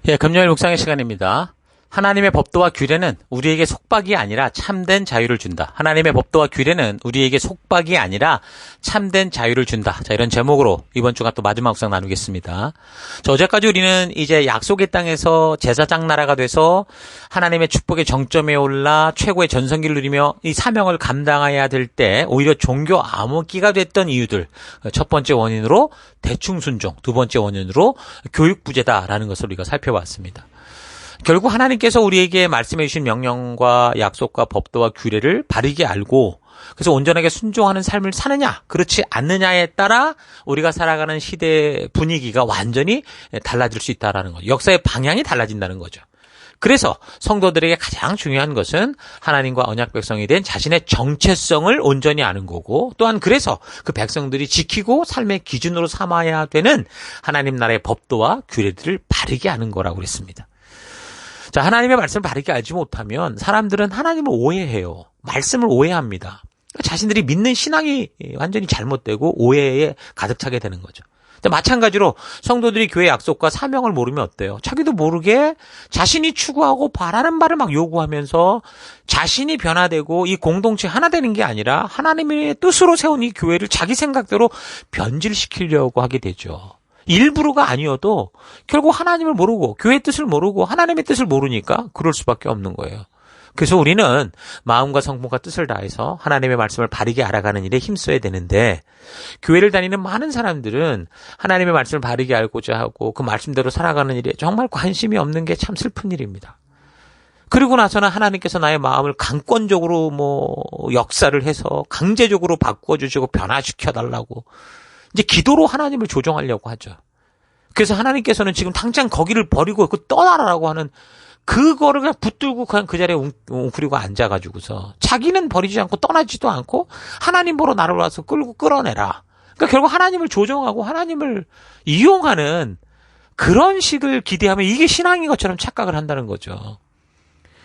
예, 금요일 묵상의 시간입니다. 하나님의 법도와 규례는 우리에게 속박이 아니라 참된 자유를 준다. 하나님의 법도와 규례는 우리에게 속박이 아니라 참된 자유를 준다. 자, 이런 제목으로 이번 주가 또 마지막 묵상 나누겠습니다. 자, 어제까지 우리는 이제 약속의 땅에서 제사장 나라가 돼서 하나님의 축복의 정점에 올라 최고의 전성기를 누리며 이 사명을 감당해야 될 때 오히려 종교 암흑기가 됐던 이유들. 첫 번째 원인으로 대충 순종, 두 번째 원인으로 교육 부재다라는 것을 우리가 살펴봤습니다. 결국 하나님께서 우리에게 말씀해 주신 명령과 약속과 법도와 규례를 바르게 알고 그래서 온전하게 순종하는 삶을 사느냐 그렇지 않느냐에 따라 우리가 살아가는 시대 분위기가 완전히 달라질 수 있다는 거죠. 역사의 방향이 달라진다는 거죠. 그래서 성도들에게 가장 중요한 것은 하나님과 언약 백성이 된 자신의 정체성을 온전히 아는 거고 또한 그래서 그 백성들이 지키고 삶의 기준으로 삼아야 되는 하나님 나라의 법도와 규례들을 바르게 아는 거라고 그랬습니다. 자, 하나님의 말씀을 바르게 알지 못하면 사람들은 하나님을 오해해요. 말씀을 오해합니다. 자신들이 믿는 신앙이 완전히 잘못되고 오해에 가득 차게 되는 거죠. 마찬가지로 성도들이 교회 약속과 사명을 모르면 어때요? 자기도 모르게 자신이 추구하고 바라는 바를 막 요구하면서 자신이 변화되고 이 공동체 하나 되는 게 아니라 하나님의 뜻으로 세운 이 교회를 자기 생각대로 변질시키려고 하게 되죠. 일부러가 아니어도 결국 하나님을 모르고 교회의 뜻을 모르고 하나님의 뜻을 모르니까 그럴 수밖에 없는 거예요. 그래서 우리는 마음과 성품과 뜻을 다해서 하나님의 말씀을 바르게 알아가는 일에 힘써야 되는데 교회를 다니는 많은 사람들은 하나님의 말씀을 바르게 알고자 하고 그 말씀대로 살아가는 일에 정말 관심이 없는 게 참 슬픈 일입니다. 그리고 나서는 하나님께서 나의 마음을 강권적으로 역사를 해서 강제적으로 바꿔주시고 변화시켜달라고 이제 기도로 하나님을 조정하려고 하죠. 그래서 하나님께서는 지금 당장 거기를 버리고 떠나라라고 하는 그거를 그냥 붙들고 그냥 그 자리에 웅크리고 앉아가지고서 자기는 버리지 않고 떠나지도 않고 하나님 보러 나를 와서 끌어내라. 그러니까 결국 하나님을 조정하고 하나님을 이용하는 그런 식을 기대하면 이게 신앙인 것처럼 착각을 한다는 거죠.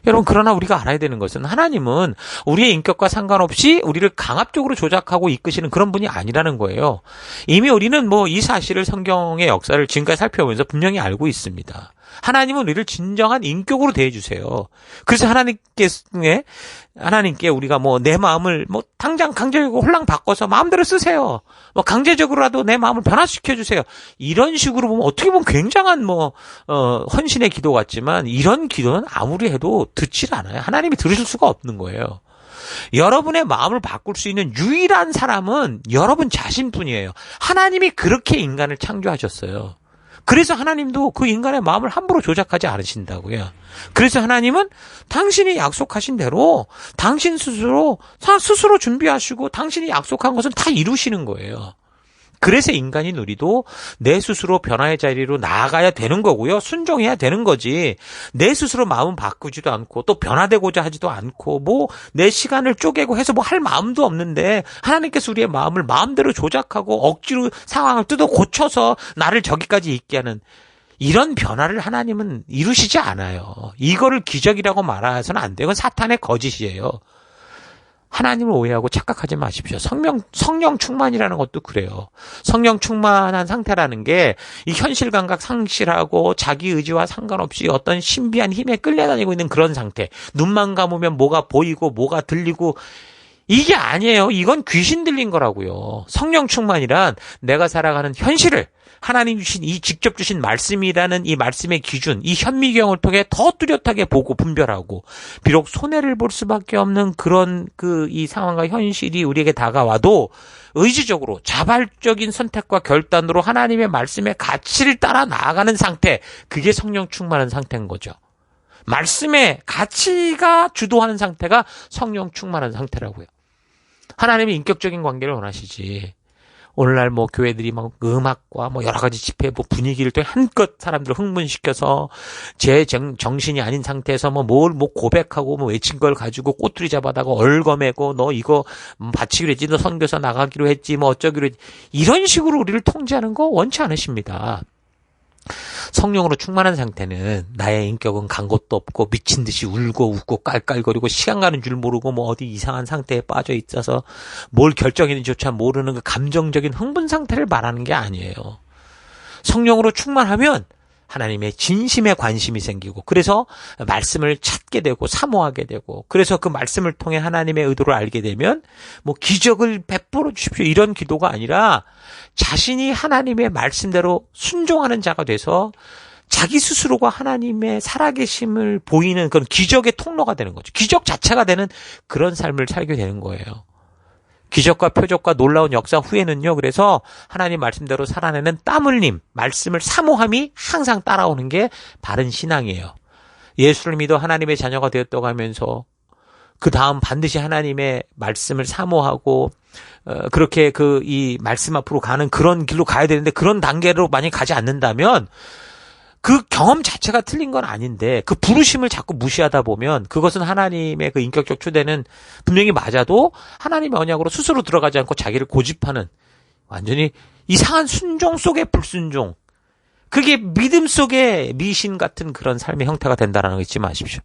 여러분 그러나 우리가 알아야 되는 것은 하나님은 우리의 인격과 상관없이 우리를 강압적으로 조작하고 이끄시는 그런 분이 아니라는 거예요. 이미 우리는 이 사실을 성경의 역사를 지금까지 살펴보면서 분명히 알고 있습니다. 하나님은 우리를 진정한 인격으로 대해주세요. 그래서 하나님께 우리가 내 마음을 당장 강제적으로 홀랑 바꿔서 마음대로 쓰세요. 강제적으로라도 내 마음을 변화시켜주세요. 이런 식으로 보면 어떻게 보면 굉장한 헌신의 기도 같지만 이런 기도는 아무리 해도 듣질 않아요. 하나님이 들으실 수가 없는 거예요. 여러분의 마음을 바꿀 수 있는 유일한 사람은 여러분 자신뿐이에요. 하나님이 그렇게 인간을 창조하셨어요. 그래서 하나님도 그 인간의 마음을 함부로 조작하지 않으신다고요. 그래서 하나님은 당신이 약속하신 대로 당신 스스로 준비하시고 당신이 약속한 것은 다 이루시는 거예요. 그래서 인간인 우리도 내 스스로 변화의 자리로 나아가야 되는 거고요. 순종해야 되는 거지. 내 스스로 마음 바꾸지도 않고 또 변화되고자 하지도 않고 내 시간을 쪼개고 해서 할 마음도 없는데 하나님께서 우리의 마음을 마음대로 조작하고 억지로 상황을 뜯어 고쳐서 나를 저기까지 있게 하는 이런 변화를 하나님은 이루시지 않아요. 이거를 기적이라고 말해서는 안 돼요. 그건 사탄의 거짓이에요. 하나님을 오해하고 착각하지 마십시오. 성령 충만이라는 것도 그래요. 성령 충만한 상태라는 게 이 현실 감각 상실하고 자기 의지와 상관없이 어떤 신비한 힘에 끌려다니고 있는 그런 상태. 눈만 감으면 뭐가 보이고 뭐가 들리고 이게 아니에요. 이건 귀신 들린 거라고요. 성령 충만이란 내가 살아가는 현실을 하나님 주신 이 직접 주신 말씀이라는 이 말씀의 기준, 이 현미경을 통해 더 뚜렷하게 보고 분별하고 비록 손해를 볼 수밖에 없는 그런 이 상황과 현실이 우리에게 다가와도 의지적으로 자발적인 선택과 결단으로 하나님의 말씀의 가치를 따라 나아가는 상태, 그게 성령 충만한 상태인 거죠. 말씀의 가치가 주도하는 상태가 성령 충만한 상태라고요. 하나님이 인격적인 관계를 원하시지. 오늘날 교회들이 음악과 여러 가지 집회 분위기를 통해 한껏 사람들을 흥분시켜서 제 정신이 아닌 상태에서 뭘 고백하고 외친 걸 가지고 꼬투리 잡아다가 얼거매고 너 이거 바치기로 했지, 너 선교사 나가기로 했지, 어쩌기로 했지, 이런 식으로 우리를 통제하는 거 원치 않으십니다. 성령으로 충만한 상태는 나의 인격은 간 것도 없고 미친 듯이 울고 웃고 깔깔거리고 시간 가는 줄 모르고 어디 이상한 상태에 빠져 있어서 뭘 결정했는지조차 모르는 그 감정적인 흥분 상태를 말하는 게 아니에요. 성령으로 충만하면 하나님의 진심에 관심이 생기고 그래서 말씀을 찾게 되고 사모하게 되고 그래서 그 말씀을 통해 하나님의 의도를 알게 되면 뭐 기적을 베풀어 주십시오 이런 기도가 아니라 자신이 하나님의 말씀대로 순종하는 자가 돼서 자기 스스로가 하나님의 살아계심을 보이는 그런 기적의 통로가 되는 거죠. 기적 자체가 되는 그런 삶을 살게 되는 거예요. 기적과 표적과 놀라운 역사 후에는요. 그래서 하나님 말씀대로 살아내는 땀 흘림, 말씀을 사모함이 항상 따라오는 게 바른 신앙이에요. 예수를 믿어 하나님의 자녀가 되었다고 하면서 그 다음 반드시 하나님의 말씀을 사모하고 그렇게 이 말씀 앞으로 가는 그런 길로 가야 되는데 그런 단계로 만약 가지 않는다면 그 경험 자체가 틀린 건 아닌데 그 부르심을 자꾸 무시하다 보면 그것은 하나님의 그 인격적 추대는 분명히 맞아도 하나님의 언약으로 스스로 들어가지 않고 자기를 고집하는 완전히 이상한 순종 속의 불순종, 그게 믿음 속의 미신 같은 그런 삶의 형태가 된다는 거 잊지 마십시오.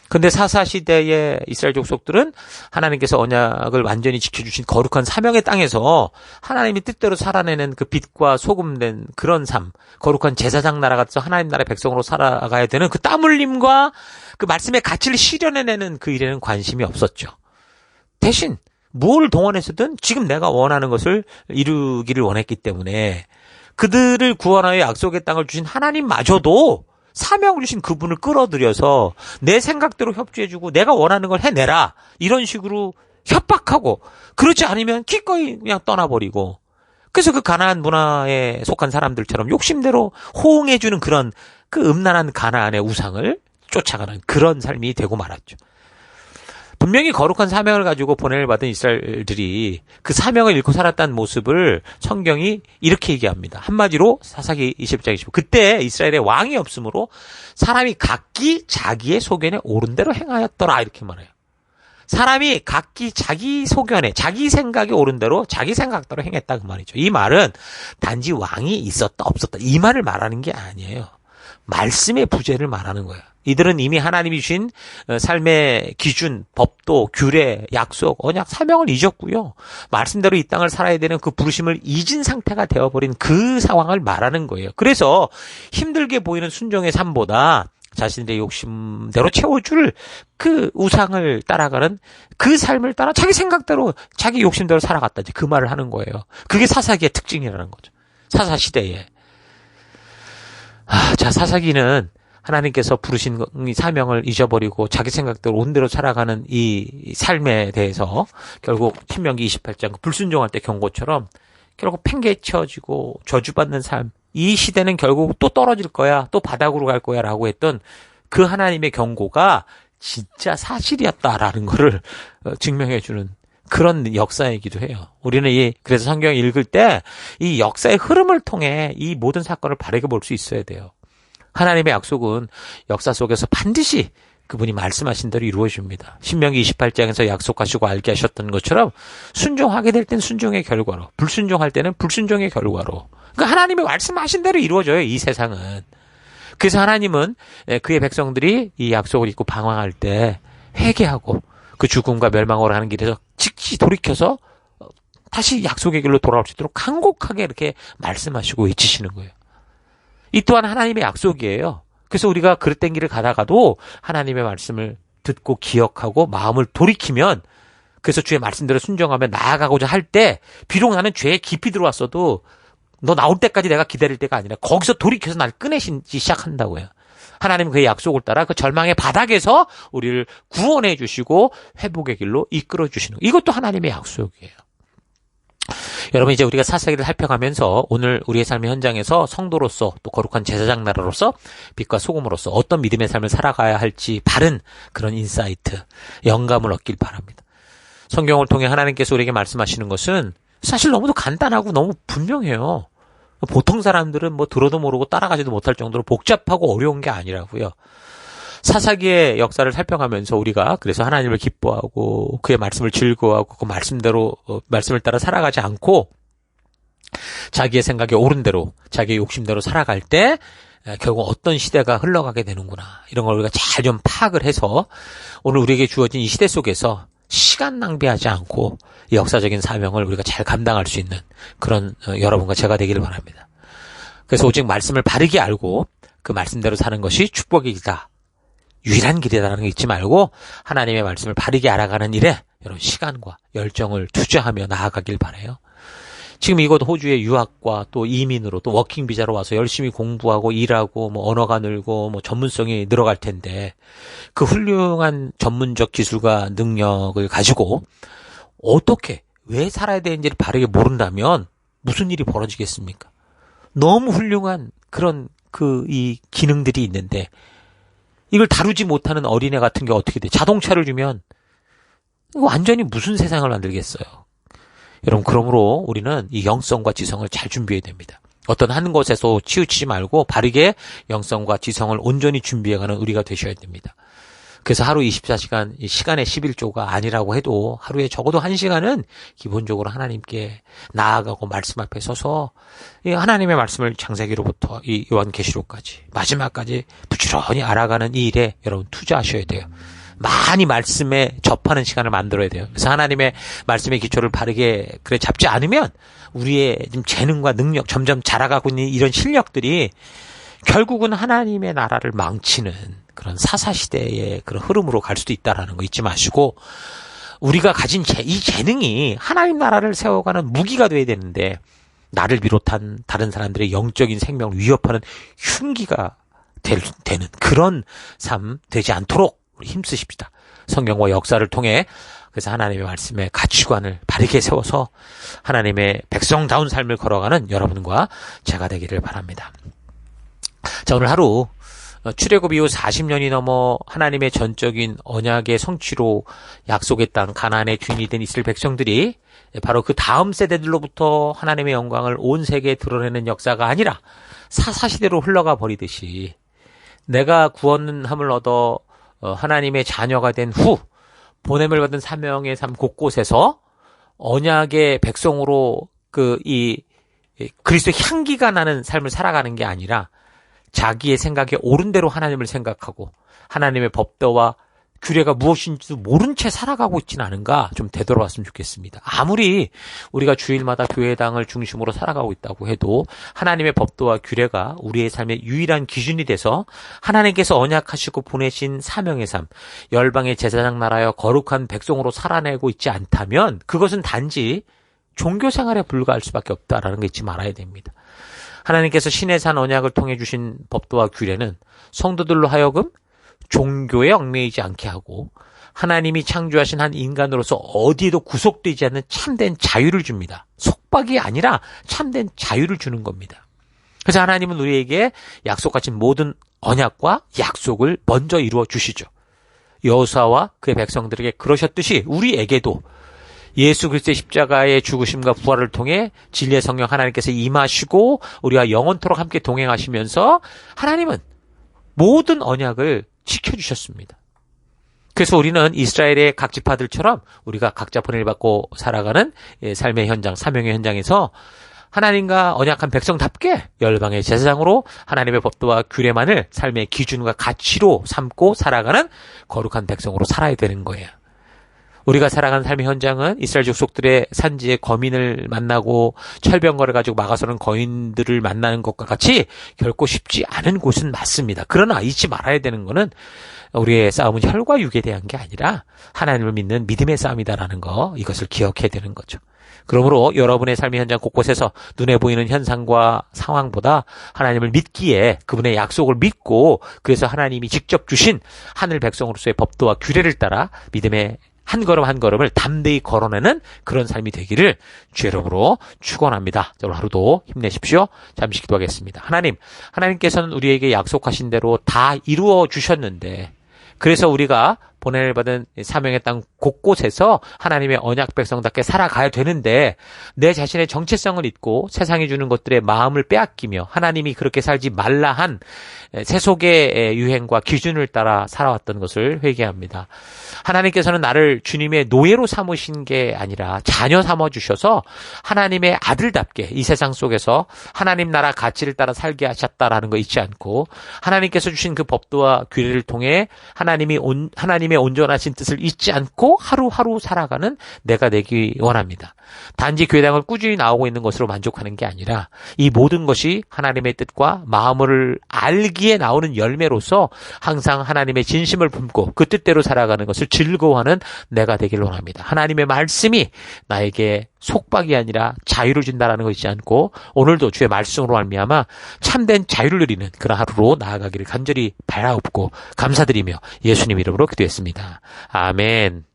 근데 사사시대의 이스라엘 족속들은 하나님께서 언약을 완전히 지켜주신 거룩한 사명의 땅에서 하나님이 뜻대로 살아내는 그 빛과 소금된 그런 삶, 거룩한 제사장 나라가 돼서 하나님 나라의 백성으로 살아가야 되는 그 땀 흘림과 그 말씀의 가치를 실현해내는 그 일에는 관심이 없었죠. 대신 뭘 동원해서든 지금 내가 원하는 것을 이루기를 원했기 때문에 그들을 구원하여 약속의 땅을 주신 하나님마저도 사명을 주신 그분을 끌어들여서 내 생각대로 협조해주고 내가 원하는 걸 해내라 이런 식으로 협박하고 그렇지 않으면 기꺼이 그냥 떠나버리고 그래서 그 가나안 문화에 속한 사람들처럼 욕심대로 호응해주는 그런 그 음란한 가나안의 우상을 쫓아가는 그런 삶이 되고 말았죠. 분명히 거룩한 사명을 가지고 보냄을 받은 이스라엘들이 그 사명을 잃고 살았다는 모습을 성경이 이렇게 얘기합니다. 한마디로 사사기 20장 25. 그때 이스라엘에 왕이 없으므로 사람이 각기 자기의 소견에 옳은 대로 행하였더라 이렇게 말해요. 사람이 각기 자기 소견에 자기 생각에 옳은 대로 자기 생각대로 행했다 그 말이죠. 이 말은 단지 왕이 있었다 없었다 이 말을 말하는 게 아니에요. 말씀의 부재를 말하는 거예요. 이들은 이미 하나님이 주신 삶의 기준, 법도, 규례, 약속, 언약, 사명을 잊었고요. 말씀대로 이 땅을 살아야 되는 그 부르심을 잊은 상태가 되어버린 그 상황을 말하는 거예요. 그래서 힘들게 보이는 순종의 삶보다 자신들의 욕심대로 채워줄 그 우상을 따라가는 그 삶을 따라 자기 생각대로 자기 욕심대로 살아갔다. 그 말을 하는 거예요. 그게 사사기의 특징이라는 거죠. 사사시대에. 자, 사사기는 하나님께서 부르신 사명을 잊어버리고 자기 생각대로 온대로 살아가는 이 삶에 대해서 결국 신명기 28장 불순종할 때 경고처럼 결국 팽개쳐지고 저주받는 삶, 이 시대는 결국 또 떨어질 거야, 또 바닥으로 갈 거야 라고 했던 그 하나님의 경고가 진짜 사실이었다라는 거를 증명해주는 그런 역사이기도 해요. 우리는 그래서 성경 읽을 때 이 역사의 흐름을 통해 이 모든 사건을 바르게 볼 수 있어야 돼요. 하나님의 약속은 역사 속에서 반드시 그분이 말씀하신 대로 이루어집니다. 신명기 28장에서 약속하시고 알게 하셨던 것처럼 순종하게 될 땐 순종의 결과로, 불순종할 때는 불순종의 결과로. 그러니까 하나님의 말씀하신 대로 이루어져요, 이 세상은. 그래서 하나님은 그의 백성들이 이 약속을 잊고 방황할 때 회개하고 그 죽음과 멸망으로 하는 길에서 즉시 돌이켜서 다시 약속의 길로 돌아올 수 있도록 간곡하게 이렇게 말씀하시고 외치시는 거예요. 이 또한 하나님의 약속이에요. 그래서 우리가 그릇된 길을 가다가도 하나님의 말씀을 듣고 기억하고 마음을 돌이키면 그래서 주의 말씀대로 순종하며 나아가고자 할 때 비록 나는 죄에 깊이 들어왔어도 너 나올 때까지 내가 기다릴 때가 아니라 거기서 돌이켜서 날 꺼내시기 시작한다고요. 하나님은 그의 약속을 따라 그 절망의 바닥에서 우리를 구원해 주시고 회복의 길로 이끌어 주시는 거예요. 이것도 하나님의 약속이에요. 여러분 이제 우리가 사사기를 살펴가면서 오늘 우리의 삶의 현장에서 성도로서 또 거룩한 제사장 나라로서 빛과 소금으로서 어떤 믿음의 삶을 살아가야 할지 바른 그런 인사이트, 영감을 얻길 바랍니다. 성경을 통해 하나님께서 우리에게 말씀하시는 것은 사실 너무도 간단하고 너무 분명해요. 보통 사람들은 뭐 들어도 모르고 따라가지도 못할 정도로 복잡하고 어려운 게 아니라고요. 사사기의 역사를 살펴가면서 우리가 그래서 하나님을 기뻐하고 그의 말씀을 즐거워하고 그 말씀대로 말씀을 따라 살아가지 않고 자기의 생각에 옳은 대로 자기의 욕심대로 살아갈 때 결국 어떤 시대가 흘러가게 되는구나 이런 걸 우리가 잘 좀 파악을 해서 오늘 우리에게 주어진 이 시대 속에서 시간 낭비하지 않고 역사적인 사명을 우리가 잘 감당할 수 있는 그런 여러분과 제가 되기를 바랍니다. 그래서 오직 말씀을 바르게 알고 그 말씀대로 사는 것이 축복이다. 유일한 길이라는 거 잊지 말고 하나님의 말씀을 바르게 알아가는 일에 여러분 시간과 열정을 투자하며 나아가길 바라요. 지금 이곳 호주의 유학과 또 이민으로 또 워킹 비자로 와서 열심히 공부하고 일하고 뭐 언어가 늘고 뭐 전문성이 늘어갈 텐데 그 훌륭한 전문적 기술과 능력을 가지고 어떻게 왜 살아야 되는지를 바르게 모른다면 무슨 일이 벌어지겠습니까? 너무 훌륭한 그런 이 기능들이 있는데 이걸 다루지 못하는 어린애 같은 게 어떻게 돼? 자동차를 주면 완전히 무슨 세상을 만들겠어요. 여러분 그러므로 우리는 이 영성과 지성을 잘 준비해야 됩니다. 어떤 한 곳에서 치우치지 말고 바르게 영성과 지성을 온전히 준비해가는 우리가 되셔야 됩니다. 그래서 하루 24시간 시간의 11조가 아니라고 해도 하루에 적어도 1시간은 기본적으로 하나님께 나아가고 말씀 앞에 서서 이 하나님의 말씀을 창세기로부터 이 요한계시록까지 마지막까지 부지런히 알아가는 이 일에 여러분 투자하셔야 돼요. 많이 말씀에 접하는 시간을 만들어야 돼요. 그래서 하나님의 말씀의 기초를 바르게 잡지 않으면 우리의 지금 재능과 능력 점점 자라가고 있는 이런 실력들이 결국은 하나님의 나라를 망치는 그런 사사시대의 그런 흐름으로 갈 수도 있다라는 거 잊지 마시고 우리가 가진 이 재능이 하나님 나라를 세워가는 무기가 돼야 되는데 나를 비롯한 다른 사람들의 영적인 생명을 위협하는 흉기가 되는 그런 삶 되지 않도록 우리 힘쓰십시다. 성경과 역사를 통해 그래서 하나님의 말씀의 가치관을 바르게 세워서 하나님의 백성다운 삶을 걸어가는 여러분과 제가 되기를 바랍니다. 자, 오늘 하루 출애굽 이후 40년이 넘어 하나님의 전적인 언약의 성취로 약속의 땅 가나안의 주인이 된 이스라엘 백성들이 바로 그 다음 세대들로부터 하나님의 영광을 온 세계에 드러내는 역사가 아니라 사사시대로 흘러가 버리듯이 내가 구원함을 얻어 하나님의 자녀가 된 후 보냄을 받은 사명의 삶 곳곳에서 언약의 백성으로 그리스도의 향기가 나는 삶을 살아가는 게 아니라 자기의 생각에 옳은 대로 하나님을 생각하고 하나님의 법도와 규례가 무엇인지도 모른 채 살아가고 있지는 않은가 좀 되돌아봤으면 좋겠습니다. 아무리 우리가 주일마다 교회당을 중심으로 살아가고 있다고 해도 하나님의 법도와 규례가 우리의 삶의 유일한 기준이 돼서 하나님께서 언약하시고 보내신 사명의 삶, 열방의 제사장 나라여 거룩한 백성으로 살아내고 있지 않다면 그것은 단지 종교 생활에 불과할 수밖에 없다라는 거 잊지 말아야 됩니다. 하나님께서 신의 산 언약을 통해 주신 법도와 규례는 성도들로 하여금 종교에 얽매이지 않게 하고 하나님이 창조하신 한 인간으로서 어디에도 구속되지 않는 참된 자유를 줍니다. 속박이 아니라 참된 자유를 주는 겁니다. 그래서 하나님은 우리에게 약속하신 모든 언약과 약속을 먼저 이루어 주시죠. 여호수아와 그의 백성들에게 그러셨듯이 우리에게도 예수 그리스도의 십자가의 죽으심과 부활을 통해 진리의 성령 하나님께서 임하시고 우리와 영원토록 함께 동행하시면서 하나님은 모든 언약을 지켜주셨습니다. 그래서 우리는 이스라엘의 각 지파들처럼 우리가 각자 보냄을 받고 살아가는 삶의 현장, 사명의 현장에서 하나님과 언약한 백성답게 열방의 제사장으로 하나님의 법도와 규례만을 삶의 기준과 가치로 삼고 살아가는 거룩한 백성으로 살아야 되는 거예요. 우리가 살아가는 삶의 현장은 이스라엘 족속들의 산지에 거민을 만나고 철병거를 가지고 막아서는 거인들을 만나는 것과 같이 결코 쉽지 않은 곳은 맞습니다. 그러나 잊지 말아야 되는 것은 우리의 싸움은 혈과 육에 대한 게 아니라 하나님을 믿는 믿음의 싸움이다라는 거, 이것을 기억해야 되는 거죠. 그러므로 여러분의 삶의 현장 곳곳에서 눈에 보이는 현상과 상황보다 하나님을 믿기에 그분의 약속을 믿고 그래서 하나님이 직접 주신 하늘 백성으로서의 법도와 규례를 따라 믿음의 한 걸음 한 걸음을 담대히 걸어내는 그런 삶이 되기를 주의 이름으로 축원합니다. 오늘 하루도 힘내십시오. 잠시 기도하겠습니다. 하나님께서는 우리에게 약속하신 대로 다 이루어 주셨는데 그래서 우리가 보냄을 받은 사명의 땅 곳곳에서 하나님의 언약 백성답게 살아가야 되는데 내 자신의 정체성을 잊고 세상이 주는 것들의 마음을 빼앗기며 하나님이 그렇게 살지 말라 한 세속의 유행과 기준을 따라 살아왔던 것을 회개합니다. 하나님께서는 나를 주님의 노예로 삼으신 게 아니라 자녀 삼아주셔서 하나님의 아들답게 이 세상 속에서 하나님 나라 가치를 따라 살게 하셨다라는 거 잊지 않고 하나님께서 주신 그 법도와 규례를 통해 하나님의 온전하신 뜻을 잊지 않고 하루하루 살아가는 내가 되기 원합니다. 단지 교회당을 꾸준히 나오고 있는 것으로 만족하는 게 아니라 이 모든 것이 하나님의 뜻과 마음을 알기에 나오는 열매로서 항상 하나님의 진심을 품고 그 뜻대로 살아가는 것을 즐거워하는 내가 되길 원합니다. 하나님의 말씀이 나에게 속박이 아니라 자유를 준다라는 거 잊지 않고 오늘도 주의 말씀으로 말미암아 참된 자유를 누리는 그런 하루로 나아가기를 간절히 바라옵고 감사드리며 예수님 이름으로 기도했습니다. 아멘.